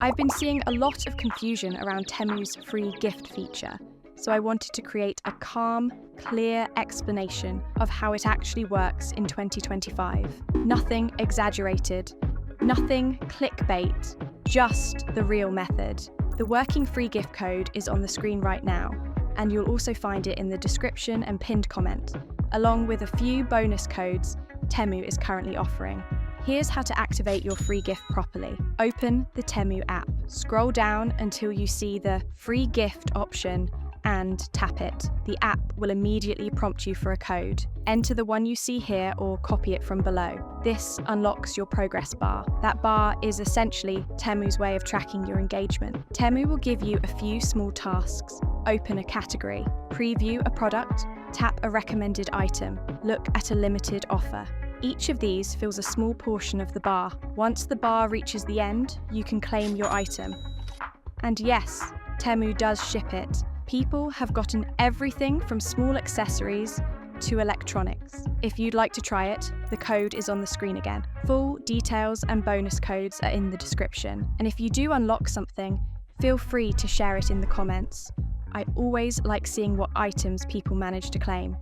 I've been seeing a lot of confusion around Temu's free gift feature, so I wanted to create a calm, clear explanation of how it actually works in 2025. Nothing exaggerated, nothing clickbait, just the real method. The working free gift code is on the screen right now, and you'll also find it in the description and pinned comment, along with a few bonus codes Temu is currently offering. Here's how to activate your free gift properly. Open the Temu app. Scroll down until you see the free gift option and tap it. The app will immediately prompt you for a code. Enter the one you see here or copy it from below. This unlocks your progress bar. That bar is essentially Temu's way of tracking your engagement. Temu will give you a few small tasks. Open a category, preview a product, tap a recommended item, look at a limited offer. Each of these fills a small portion of the bar. Once the bar reaches the end, you can claim your item. And yes, Temu does ship it. People have gotten everything from small accessories to electronics. If you'd like to try it, the code is on the screen again. Full details and bonus codes are in the description. And if you do unlock something, feel free to share it in the comments. I always like seeing what items people manage to claim.